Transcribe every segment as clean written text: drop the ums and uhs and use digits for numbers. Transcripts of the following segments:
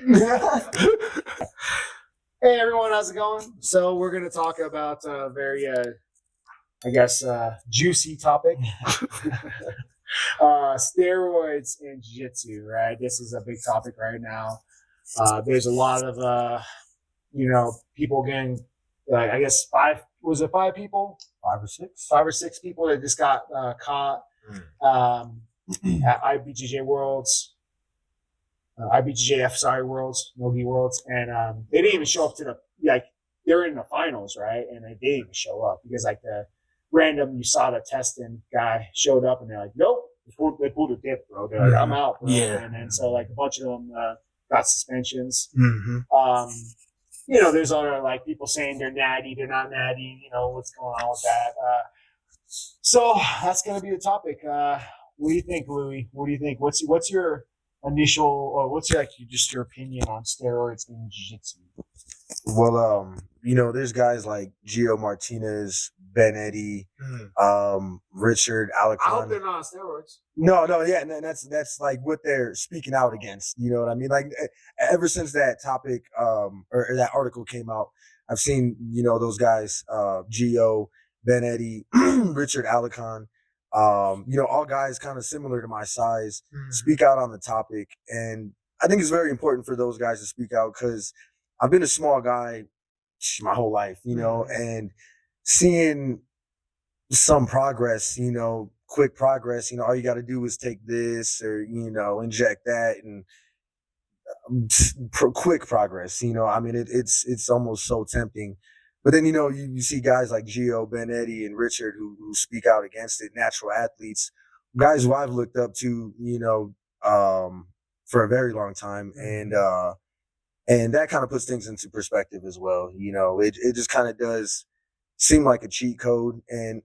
Hey everyone, how's it going? So we're going to talk about a very, juicy topic. Steroids and jiu-jitsu, right? This is a big topic right now. There's a lot of, people getting, five people? 5 or 6. 5 or 6 people that just got caught at IBJJ Worlds. IBJJF, Worlds, Nogi Worlds, and they didn't even show up to they were in the finals, right? And they didn't even show up because the random USADA testing guy showed up and they're like, nope, they pulled a dip, bro. They're like, I'm out, bro. Yeah. And then so a bunch of them got suspensions. Mm-hmm. There's other people saying they're natty, they're not natty. What's going on with that? So that's gonna be the topic. What do you think, Louis? What do you think? What's your initial, or what's your opinion on steroids in jiu-jitsu? Well, there's guys like Gio Martinez, Ben Eddy, Richard Alacon. I hope they're not on steroids. No, yeah, and that's what they're speaking out against. You know what I mean? Ever since that topic or that article came out, I've seen those guys, Gio, Ben Eddy, Richard Alacon. All guys kind of similar to my size speak out on the topic. And I think it's very important for those guys to speak out because I've been a small guy my whole life, and seeing some progress, quick progress, all you got to do is take this or, inject that and quick progress, it's almost so tempting. But then, you see guys like Gio, Ben Eddy, and Richard who speak out against it, natural athletes, guys who I've looked up to, for a very long time. And that kind of puts things into perspective as well. It just kind of does seem like a cheat code. And,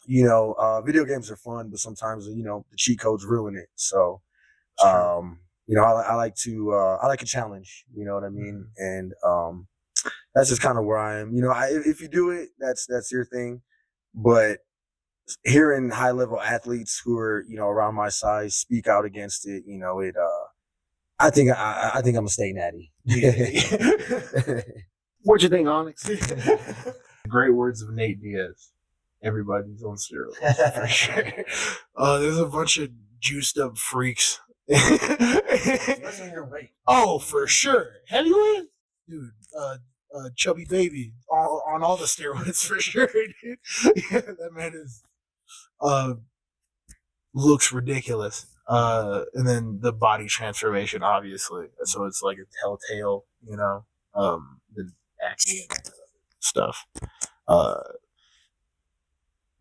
video games are fun, but sometimes, the cheat codes ruin it. So, I like a challenge, you know what I mean? And, that's just kind of where I am. If you do it, that's your thing. But hearing high level athletes who are, around my size speak out against it, I think I'm gonna stay natty. What'd you think, Onyx? Great words of Nate Diaz. Everybody's on steroids for sure. There's a bunch of juiced up freaks. Oh, for sure. Heavyweight? Dude, chubby baby on all the steroids for sure, dude. Yeah, that man is looks ridiculous. And then the body transformation, obviously. So it's like a telltale, the acne and stuff.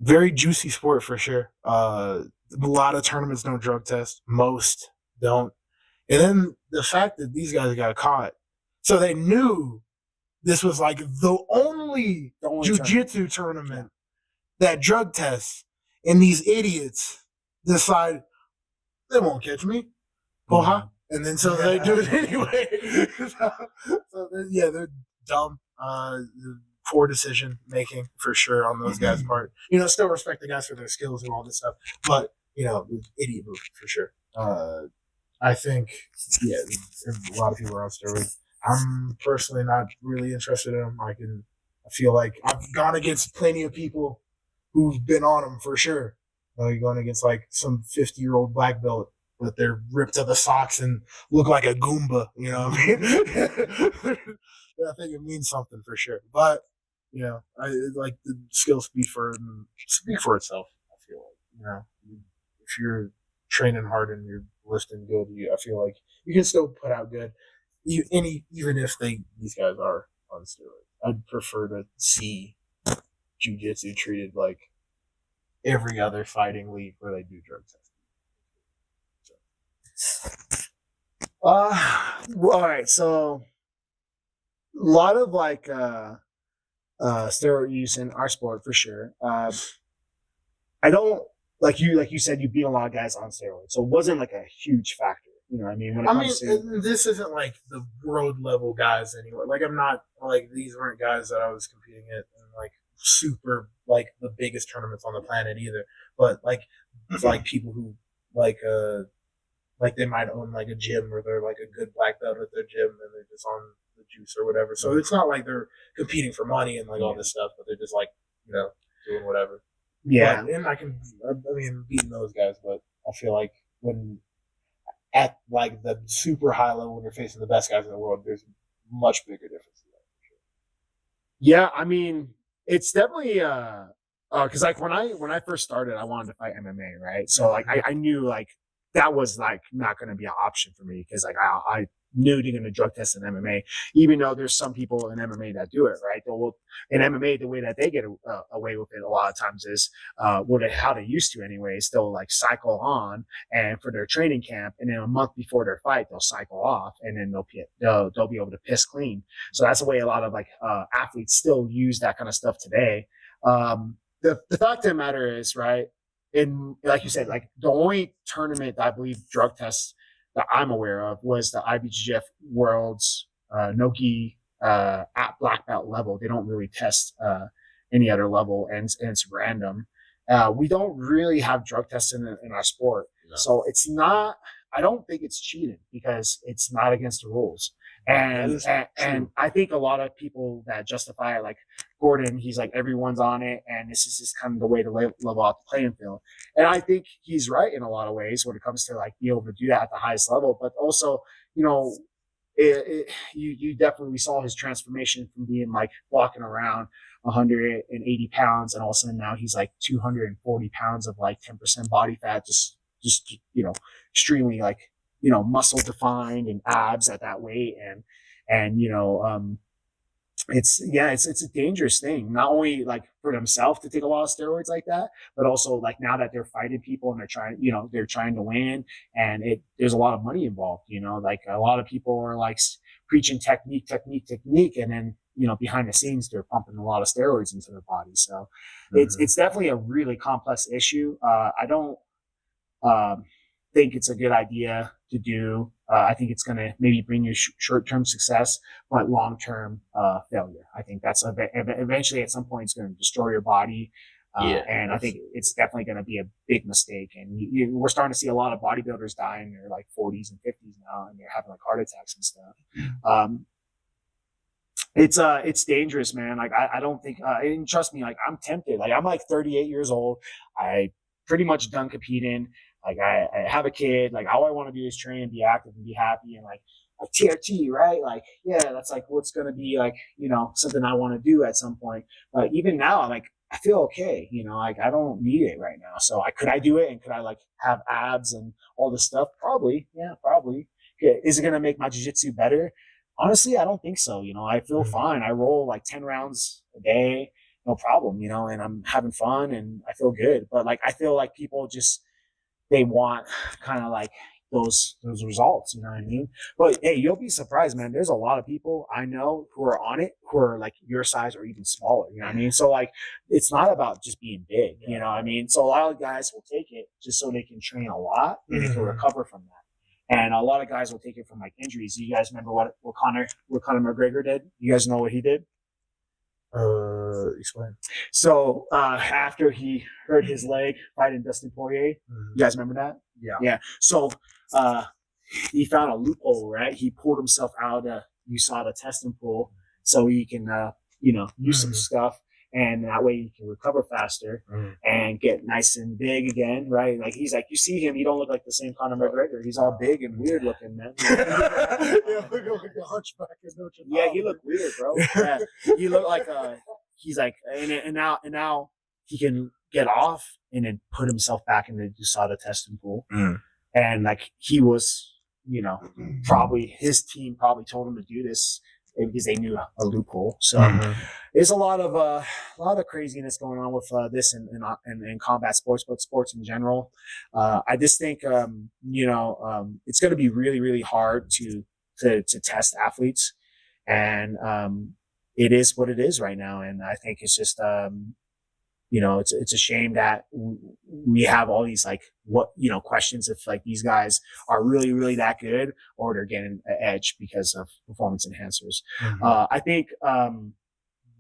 Very juicy sport for sure. A lot of tournaments don't drug test. Most don't. And then the fact that these guys got caught, so they knew this was the only jiu-jitsu tournament that drug tests, and these idiots decide they won't catch me. And then so they do it anyway. They're dumb. Poor decision making for sure on those guys' part. Still respect the guys for their skills and all this stuff, but idiot move for sure. I think a lot of people are on steroids. I'm personally not really interested in them. I feel like I've gone against plenty of people who've been on them for sure. You're going against some 50-year-old black belt, but they're ripped to the socks and look like a Goomba. You know what I mean? I think it means something for sure. But I like the skill speak for itself. I feel like if you're training hard and you're lifting good, I feel like you can still put out good. Even if these guys are on steroids, I'd prefer to see jiu-jitsu treated like every other fighting league where they do drug testing. All right. So a lot of steroid use in our sport for sure. I don't like you said, you beat a lot of guys on steroids, so it wasn't a huge factor. You know what I mean? This isn't the world level guys anyway. I'm not these weren't guys that I was competing at in super the biggest tournaments on the planet either. But it's people who like they might own like a gym or they're like a good black belt at their gym and they're just on the juice or whatever. So it's not like they're competing for money and like all this stuff, but they're just like, you know, doing whatever. Yeah. But, and I mean, beating those guys, but I feel like when at like the super high level, when you're facing the best guys in the world, there's much bigger difference. Yeah, I mean, it's definitely because like when I first started, I wanted to fight MMA, right? So like I knew like that was like not going to be an option for me because like I knew they're going to drug test in MMA, even though there's some people in MMA that do it, right? In MMA, the way that they get away with it a lot of times is how they used to anyways. They'll like cycle on and for their training camp, and then a month before their fight, they'll cycle off, and then they'll be able to piss clean. So that's the way a lot of like athletes still use that kind of stuff today. The fact of the matter is, right, in like you said, like the only tournament that I believe drug tests that I'm aware of was the IBJJF Worlds no-gi at black belt level. They don't really test any other level, and it's random. We don't really have drug tests in our sport, so it's not. I don't think it's cheating because it's not against the rules. And I think a lot of people that justify it, like Gordon, he's like, everyone's on it, and this is just kind of the way to level out the playing field. And I think he's right in a lot of ways when it comes to like being able to do that at the highest level. But also, you know, you definitely saw his transformation from being like walking around 180 pounds, and all of a sudden now he's like 240 pounds of like 10% body fat, just you know, extremely like, you know, muscle defined and abs at that weight. And, you know, it's a dangerous thing, not only like for themselves to take a lot of steroids like that, but also like now that they're fighting people and they're trying to win, and there's a lot of money involved, you know, like a lot of people are like preaching technique. And then, you know, behind the scenes, they're pumping a lot of steroids into their body. So it's definitely a really complex issue. I don't, think it's a good idea to do. I think it's going to maybe bring you short-term success, but long-term failure. I think that's eventually at some point it's going to destroy your body. And I think it's definitely going to be a big mistake. And we're starting to see a lot of bodybuilders die in their like 40s and 50s now, and they're having like heart attacks and stuff. It's dangerous, man. Like I don't think, and trust me, like I'm tempted. Like I'm like 38 years old. I pretty much done competing. Like I have a kid. Like all I want to do is train, be active, and be happy. And like TRT, right? Like yeah, that's like what's gonna be like, you know, something I want to do at some point. But even now, like I feel okay. You know, like I don't need it right now. So could I do it, and could I like have abs and all this stuff? Probably, yeah, probably. Okay. Is it gonna make my jiu-jitsu better? Honestly, I don't think so. You know, I feel fine. I roll like 10 rounds a day, no problem. You know, and I'm having fun and I feel good. But like I feel like people just they want kind of like those results, you know what I mean? But hey, you'll be surprised, man. There's a lot of people I know who are on it who are like your size or even smaller, you know what I mean? So like it's not about just being big, you know what I mean? So a lot of guys will take it just so they can train a lot and they can recover from that. And a lot of guys will take it from like injuries. You guys remember what Conor McGregor did? You guys know what he did? Explain. So after he hurt his leg fighting Dustin Poirier, you guys remember that? Yeah. So he found a loophole, right? He pulled himself out of USADA testing pool so he can use some stuff, and that way he can recover faster and get nice and big again, right? Like he's like, you see him, he don't look like the same Conor McGregor. He's all big and weird looking, man. Yeah, he looked weird, bro. Yeah, he looked like he's like, and now he can get off and then put himself back in the USADA testing pool, and like he was, you know, probably his team probably told him to do this because they knew a loophole. So there's a lot of craziness going on with this and combat sports, but sports in general. I just think it's going to be really, really hard to test athletes, and it is what it is right now. And I think it's just it's a shame that we have all these like questions if like these guys are really, really that good or they're getting an edge because of performance enhancers. I think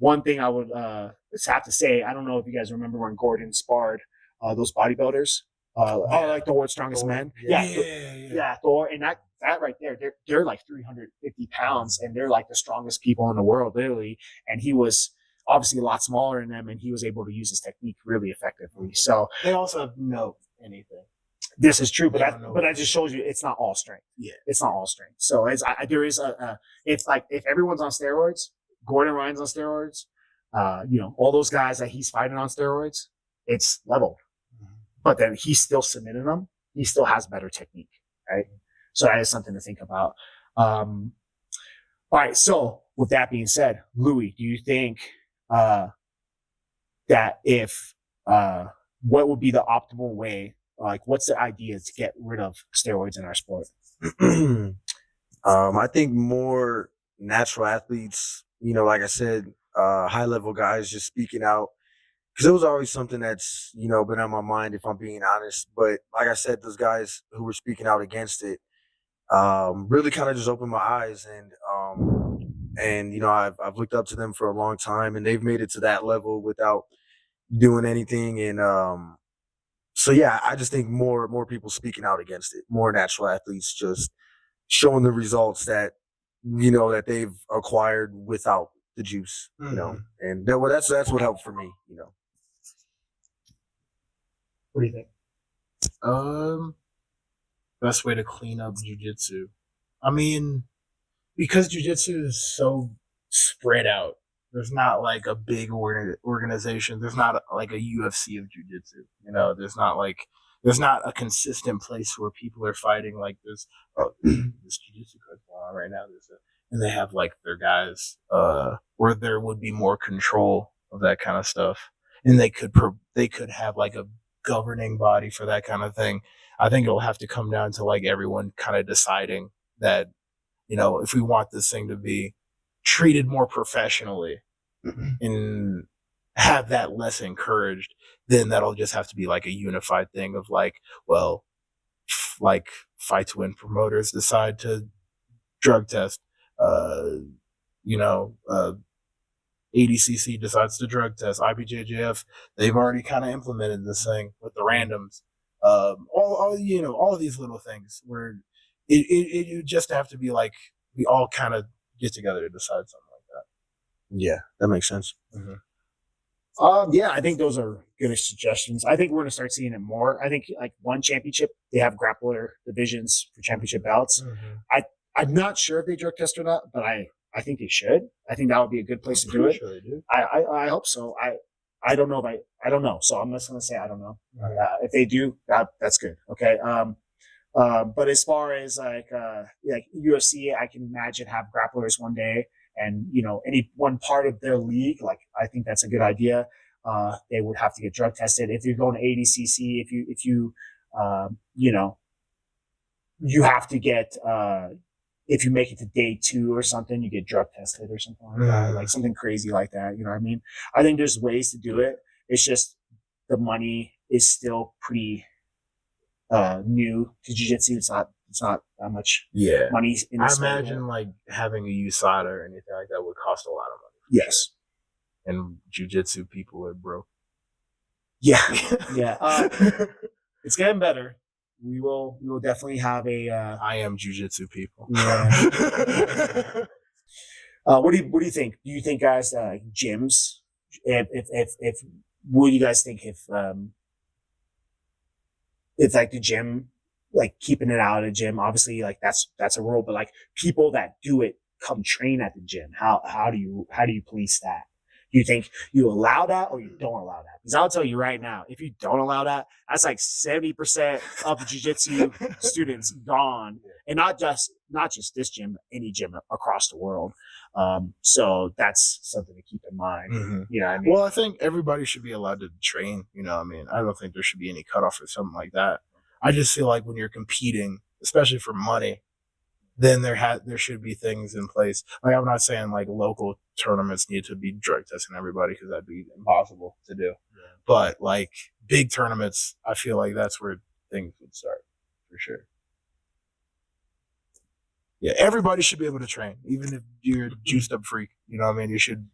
one thing I would have to say, I don't know if you guys remember when Gordon sparred those bodybuilders. like the world's strongest Thor, men. yeah. Yeah, Thor, and that right there, they're like 350 pounds, and they're like the strongest people in the world, literally. And he was obviously a lot smaller than them, and he was able to use his technique really effectively. So They also have no anything. this is true, but They don't know that just shows you it's not all strength. Yeah. It's not all strength. So there is if everyone's on steroids, Gordon Ryan's on steroids, all those guys that he's fighting on steroids, it's leveled. But then he's still submitting them. He still has better technique, right? So that is something to think about. All right. So with that being said, Louis, do you think that if what would be the optimal way? Like, what's the idea to get rid of steroids in our sport? I think more natural athletes, like I said, high level guys just speaking out. Because it was always something that's, been on my mind, if I'm being honest. But like I said, those guys who were speaking out against it really kind of just opened my eyes. And I've looked up to them for a long time, and they've made it to that level without doing anything. And so, yeah, I just think more people speaking out against it, more natural athletes just showing the results that, that they've acquired without the juice, and that's what helped for me, What do you think? Best way to clean up jiu-jitsu. I mean, because jiu-jitsu is so spread out, there's not like a big organization. There's not like a UFC of jiu-jitsu. There's not a consistent place where people are fighting. Like there's this jiu-jitsu card going on right now. And they have like their guys where there would be more control of that kind of stuff, and they could have like a governing body for that kind of thing. I think it'll have to come down to like everyone kind of deciding that, if we want this thing to be treated more professionally and have that less encouraged, then that'll just have to be like a unified thing of like, well, like fight to win promoters decide to drug test. ADCC decides to drug test. IBJJF, they've already kind of implemented this thing with the randoms. All of these little things where it just have to be like we all kind of get together to decide something like that. Yeah, that makes sense. Yeah, I think those are good suggestions. I think we're going to start seeing it more. I think like one championship, they have grappler divisions for championship bouts. I'm not sure if they drug test or not, but I think they should. I think that would be a good place to do it. Sure they do. I hope so. I don't know if I don't know. So I'm just going to say I don't know. If they do, that's good. Okay. But as far as like UFC, I can imagine have grapplers one day, and any one part of their league, like I think that's a good idea. They would have to get drug tested. If you're going to ADCC, if you you have to get if you make it to day 2 or something, you get drug tested or something like that, like something crazy like that. You know what I mean? I think there's ways to do it. It's just the money is still pretty new to jiu-jitsu. It's not that much money in this. I imagine like having a USADA or anything like that would cost a lot of money. Yes. Sure. And jiu-jitsu people are broke. Yeah. Yeah. It's getting better. We will definitely have a I am jiu-jitsu people. Yeah. What do you think? Do you think, guys, gyms, if what do you guys think if like the gym, like keeping it out of the gym, obviously like that's a rule, but like people that do it come train at the gym, how do you police that? Do you think you allow that or you don't allow that? Because I'll tell you right now, if you don't allow that, that's like 70% of the jiu-jitsu students gone. And not just this gym, but any gym across the world. So that's something to keep in mind. You know what I mean? Well, I think everybody should be allowed to train. You know what I mean? I don't think there should be any cutoff or something like that. I just feel like when you're competing, especially for money, then there should be things in place. Like I'm not saying like local tournaments need to be drug testing everybody, because that'd be impossible to do. Yeah. But like big tournaments, I feel like that's where things would start for sure. Yeah, everybody should be able to train, even if you're a juiced up freak. You know what I mean? You should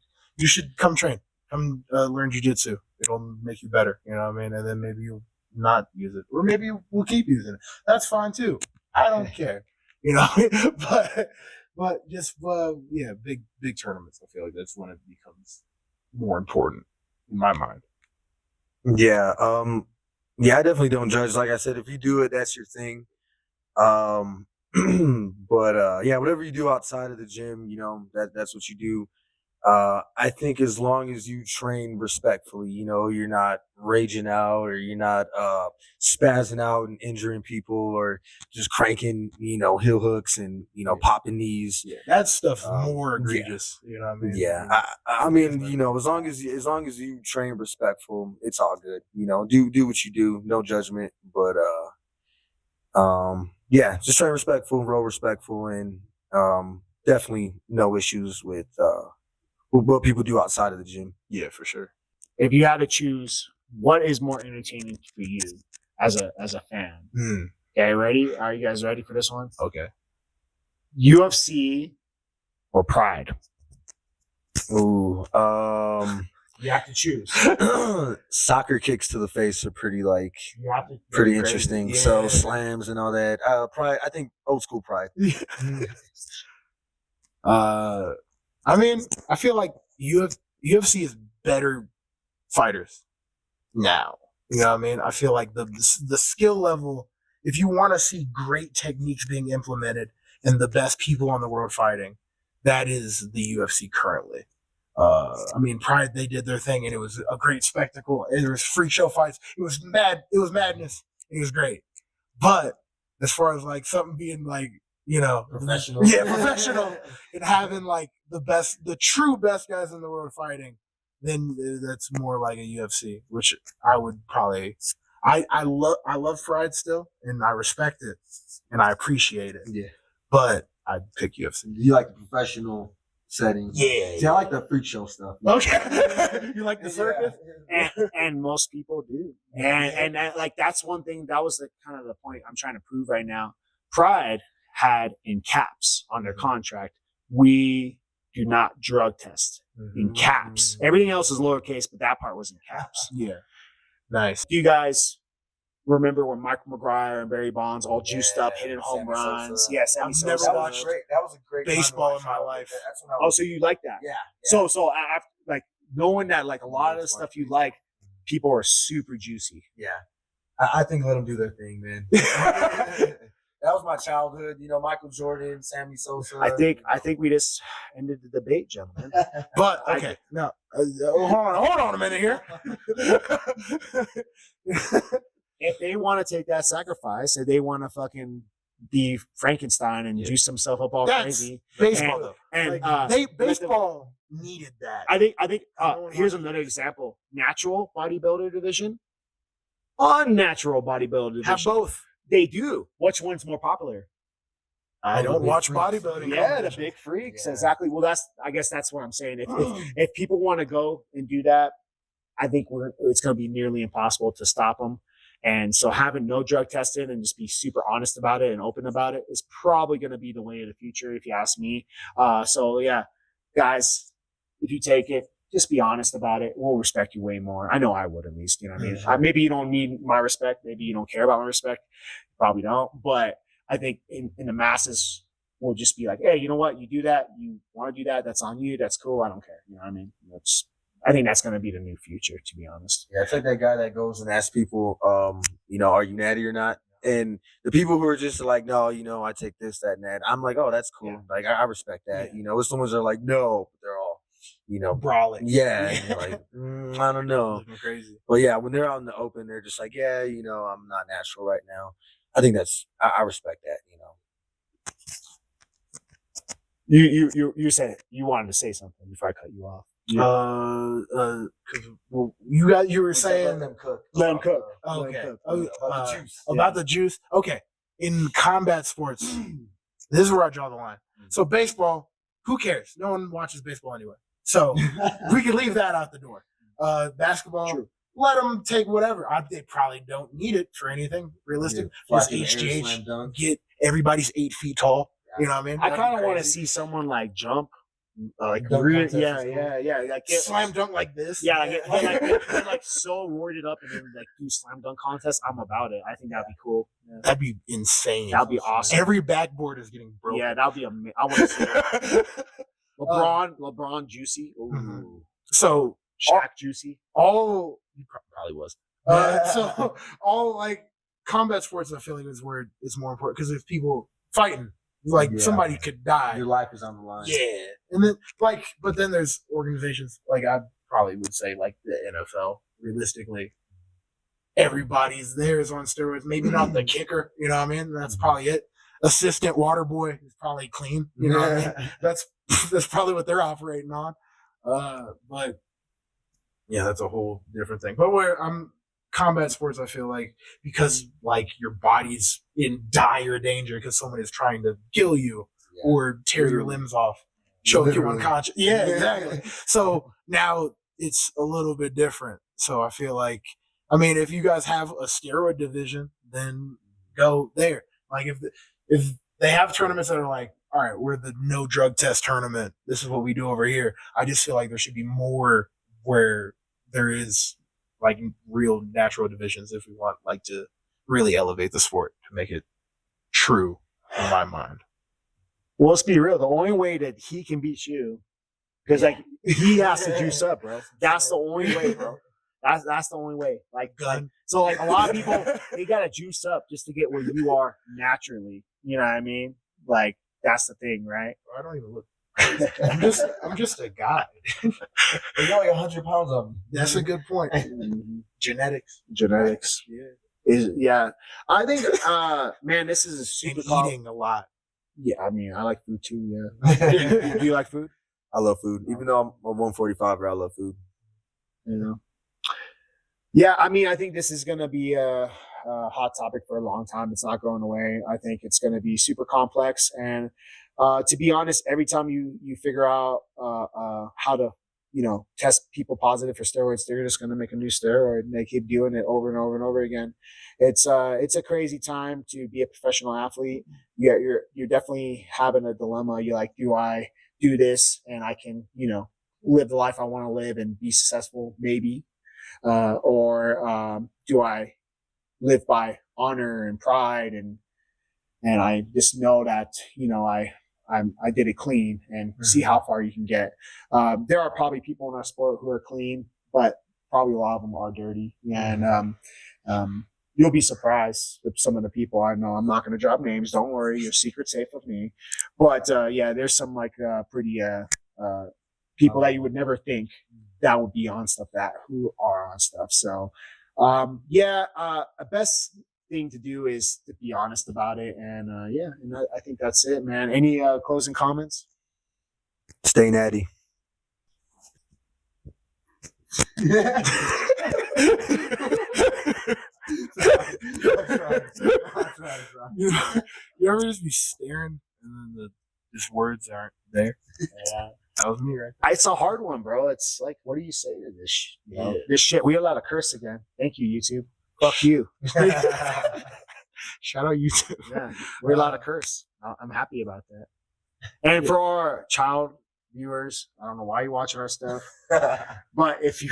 come train, come learn jiu-jitsu. It'll make you better. You know what I mean? And then maybe you'll not use it, or maybe we'll keep using it. That's fine too. I don't care, you know. but just yeah, big tournaments. I feel like that's when it becomes more important in my mind. Yeah, yeah, I definitely don't judge. Like I said, if you do it, that's your thing. But yeah, whatever you do outside of the gym, you know, that's what you do. I think as long as you train respectfully, you know, you're not raging out or you're not spazzing out and injuring people or just cranking, you know, heel hooks and, you know, popping knees. Yeah, that stuff's more egregious. You know what I mean? Yeah, I mean, you know, as long as you train respectful, it's all good. You know, do what you do, no judgment. But yeah, just train respectful, roll respectful, and definitely no issues with what people do outside of the gym. Yeah, for sure. If you had to choose, what is more entertaining for you as a fan? Okay, ready? Are you guys ready for this one? Okay. UFC or Pride? Ooh, You have to choose. soccer kicks to the face are pretty You have to. pretty crazy. interesting. Yeah. So slams and all that. Pride, I think old school Pride. I mean, I feel like UFC is better fighters now. You know what I mean? I feel like the skill level, if you want to see great techniques being implemented and the best people on the world fighting, that is the UFC currently. I mean, Pride, they did their thing and it was a great spectacle. It was freak show fights. It was madness. It was great. But as far as like something being like, you know, Professional. Yeah, professional. And having like the true best guys in the world fighting, then that's more like a UFC, which I would probably, I love Pride still, and I respect it, and I appreciate it. Yeah. But I'd pick UFC. You like the professional setting? Yeah. See, I like the freak show stuff. Okay. You like the circus? And most people do. And like that's one thing that was the kind of the point I'm trying to prove right now. Pride had in caps on their contract, we do not drug test in caps. Everything else is lowercase, but that part was in caps. Yeah. Nice. Do you guys remember when Michael McGuire and Barry Bonds all juiced up, hitting home Sammy runs? Sosa. Yes, Sammy I've Sosa. never That watched was a great baseball in my life. That's when I Oh, was, so you like that? yeah. So after, like knowing that like a lot of the stuff you like, people are super juicy. yeah. I think let them do their thing, man. That was my childhood. You know, Michael Jordan, Sammy Sosa. I think we just ended the debate, gentlemen. But okay, now hold on a minute here. If they want to take that sacrifice, if they want to fucking be Frankenstein and juice themselves up all That's crazy, baseball though. and Baseball needed that. I think here's another example: natural bodybuilder division, unnatural bodybuilder division. Have both. They do. Which one's more popular? I don't big watch freaks. bodybuilding. Yeah, the competition. big freaks. Yeah. Exactly. Well, I guess that's what I'm saying. If people want to go and do that, I think it's going to be nearly impossible to stop them. And so having no drug testing and just be super honest about it and open about it is probably going to be the way of the future, if you ask me. So yeah, guys, if you take it, just be honest about it. We'll respect you way more. I know I would, at least. You know what I mean? Maybe you don't need my respect. Maybe you don't care about my respect. Probably don't. But I think in the masses will just be like, hey, you know what? You do that. You want to do that. That's on you. That's cool. I don't care. You know what I mean? I think that's going to be the new future, to be honest. Yeah, it's like that guy that goes and asks people, you know, are you natty or not? And the people who are just like, no, you know, I take this, that, and that. I'm like, oh, that's cool. Yeah. Like, I respect that. Yeah. You know, it's the ones that are like, no, but they're all, you know, Brawling. yeah. And you're like, I don't know. Looking crazy. But yeah, when they're out in the open, they're just like, yeah, you know, I'm not natural right now. I think I respect that, you know. You said you wanted to say something before I cut you off. Well, you were saying let them cook. Let 'em cook. okay About the juice. about the juice. Okay, in combat sports, this is where I draw the line. So baseball, who cares? No one watches baseball anyway. So we can leave that out the door. Basketball, True. let them take whatever. They probably don't need it for anything realistic. Yeah. Just Flash in the air, HGH, slam dunk. get everybody's 8 feet tall. You know what I mean? I That'd kind be of want to crazy. see someone like jump like Dunk really, contest is cool. like Slam dunk like this. get like so worded up and then like do slam dunk contest. I'm about it. I think that'd be cool. Yeah. That'd be insane. That'd be awesome. Every backboard is getting broken. Yeah, that'd be amazing. I want to see that. LeBron Juicy. Ooh. Mhm. So Shaq Juicy. all He probably was. so all like combat sports, I feel like is where it's more important because if people fighting, like Yeah. somebody could die. Your life is on the line. Yeah, and then but then there's organizations like I probably would say like the NFL. Realistically, everybody's there is on steroids. Maybe not the kicker. You know what I mean? That's probably it. Assistant water boy is probably clean. You know what I mean? That's probably what they're operating on. But yeah, that's a whole different thing. But where I'm combat sports, I feel like because like your body's in dire danger because someone is trying to kill you or tear your limbs off, choke you Literally. unconscious. Yeah, exactly. So now it's a little bit different. So I feel like, I mean, if you guys have a steroid division, then go there. Like if they have tournaments that are like, all right, we're the no drug test tournament. This is what we do over here. I just feel like there should be more where there is like real natural divisions if we want like to really elevate the sport to make it true in my mind. Well, let's be real. The only way that he can beat you, because like he has to juice up, bro. That's the only way, bro. That's the only way. Like so, like a lot of people, they gotta juice up just to get where you are naturally. You know what I mean? Like that's the thing, right? I don't even look. I'm just a guy. You're only 100 pounds of me. That's a good point. Genetics. Yeah. I think, man, this is a super And eating a lot. Yeah, I mean, I like food too. Yeah. Do you like food? I love food. Even though I'm a 145, I love food. You know. Yeah, I mean, I think this is going to be a hot topic for a long time. It's not going away. I think it's going to be super complex. And to be honest, every time you figure out how to, test people positive for steroids, they're just going to make a new steroid and they keep doing it over and over and over again. It's a crazy time to be a professional athlete. Yeah, you're definitely having a dilemma. You're like, do I do this and I can, live the life I want to live and be successful? Maybe. Or do I live by honor and pride and I just know that I did it clean and see how far you can get. There are probably people in our sport who are clean, but probably a lot of them are dirty. And you'll be surprised with some of the people I know. I'm not going to drop names. Don't worry, your secret's safe with me. But yeah, there's some like pretty people that you would never think that would be on stuff that who are on stuff. So best thing to do is to be honest about it. And I think that's it, man. Any closing comments? Stay natty. You ever just be staring and then just words aren't there? Yeah. That was me, right? It's a hard one, bro. It's like, what do you say to this? This shit. We allowed to curse again. Thank you, YouTube. Fuck you. Shout out YouTube. Yeah, we're allowed to curse. I'm happy about that. And for our child viewers, I don't know why you're watching our stuff, but if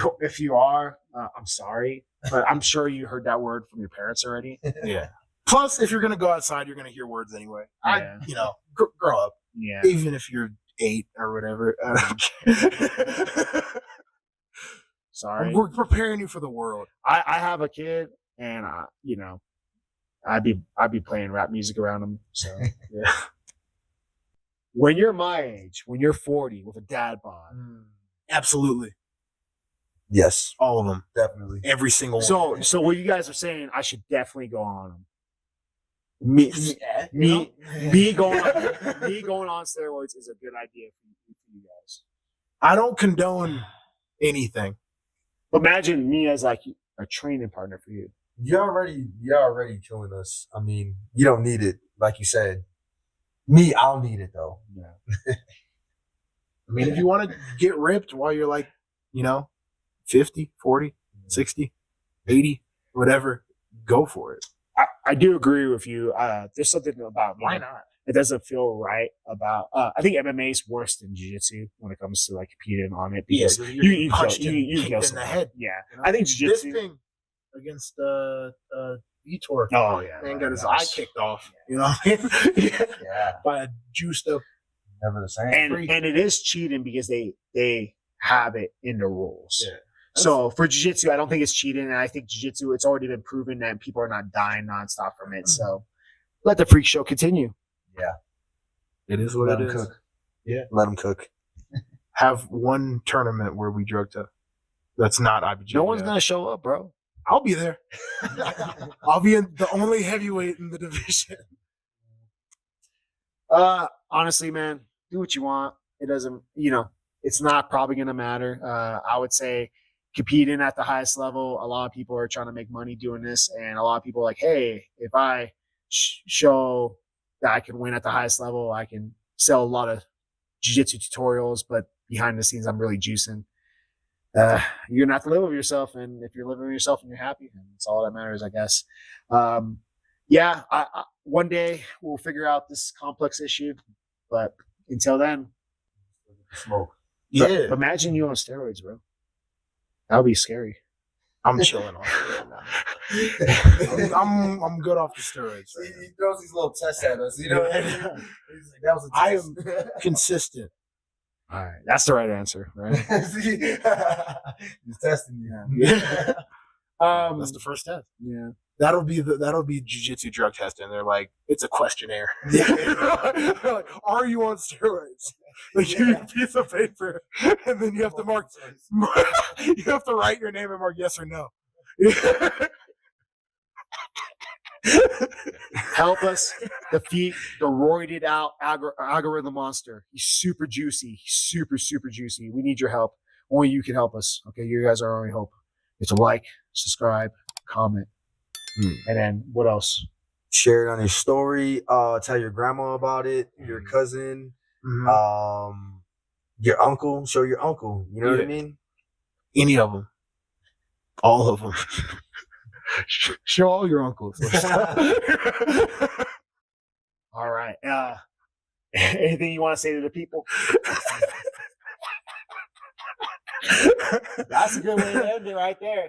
you are, I'm sorry, but I'm sure you heard that word from your parents already. Yeah. Plus, if you're gonna go outside, you're gonna hear words anyway. Yeah. Grow up. Yeah. Even if you're 8 or whatever. I don't care. Sorry. We're preparing you for the world. I have a kid, and I'd be playing rap music around him. So yeah. When you're my age, when you're 40 with a dad bod, Absolutely. Yes, All of them. definitely. Every single one. so what you guys are saying, I should definitely go on them. Me going on steroids is a good idea for you guys. I don't condone anything. Imagine me as like a training partner for you. You're already killing us. I mean, you don't need it, like you said. Me, I'll need it though. Yeah. I mean, if you want to get ripped while you're like, 50, 40, 60, 80, whatever, go for it. I do agree with you. There's something about me. Why not? it doesn't feel right about. I think MMA is worse than jiu-jitsu when it comes to like competing on it because you punched kill, and you kicked kill in the someone. head. Yeah, You know? I think This jiu-jitsu. thing against Vitor, Oh yeah, man, man, got his that eye was- kicked off. You know what I mean? Yeah, By a juiced up. never the same. and it is cheating because they have it in the rules. Yeah. So for jiu-jitsu, I don't think it's cheating, and I think jiu-jitsu, it's already been proven that people are not dying nonstop from it. So let the freak show continue. It is what Let it him is. cook. Yeah. Let him cook. Have one tournament where we drug test. That's not IBJ. No one's gonna show up, bro. I'll be there. I'll be in the only heavyweight in the division. Honestly, man, do what you want. It doesn't, it's not probably gonna matter. I would say competing at the highest level, a lot of people are trying to make money doing this, and a lot of people are like, hey, if I show that I can win at the highest level, I can sell a lot of jiu-jitsu tutorials, but behind the scenes, I'm really juicing. You're gonna have to live with yourself, and if you're living with yourself and you're happy, then that's all that matters, I guess. I one day we'll figure out this complex issue, but until then, Smoke. Yeah. imagine you on steroids, bro. That would be scary. I'm chilling off it right now. I'm good off the steroids. Right now. He throws these little tests at us. You know, Yeah. He's like, that was a I test. Consistent. All right, that's the right answer, right? See? He's testing you. That's the first test. Yeah. That'll be jiu-jitsu drug testing. They're like, it's a questionnaire. They're like, are you on steroids? They give you a piece of paper, and then you have to mark. You have to write your name and mark yes or no. Help us defeat the roided out algorithm monster. He's super juicy. He's super, super juicy. We need your help. Only you can help us. Okay, you guys are our only hope. It's a like, subscribe, comment. And then what else? Share it on your story. Tell your grandma about it. Your cousin. Your uncle. Show your uncle. You know what I Yeah. mean? Any of them. All of them. Show all your uncles. All right. Anything you want to say to the people? That's a good way to end it right there.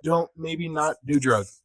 Don't maybe not do drugs.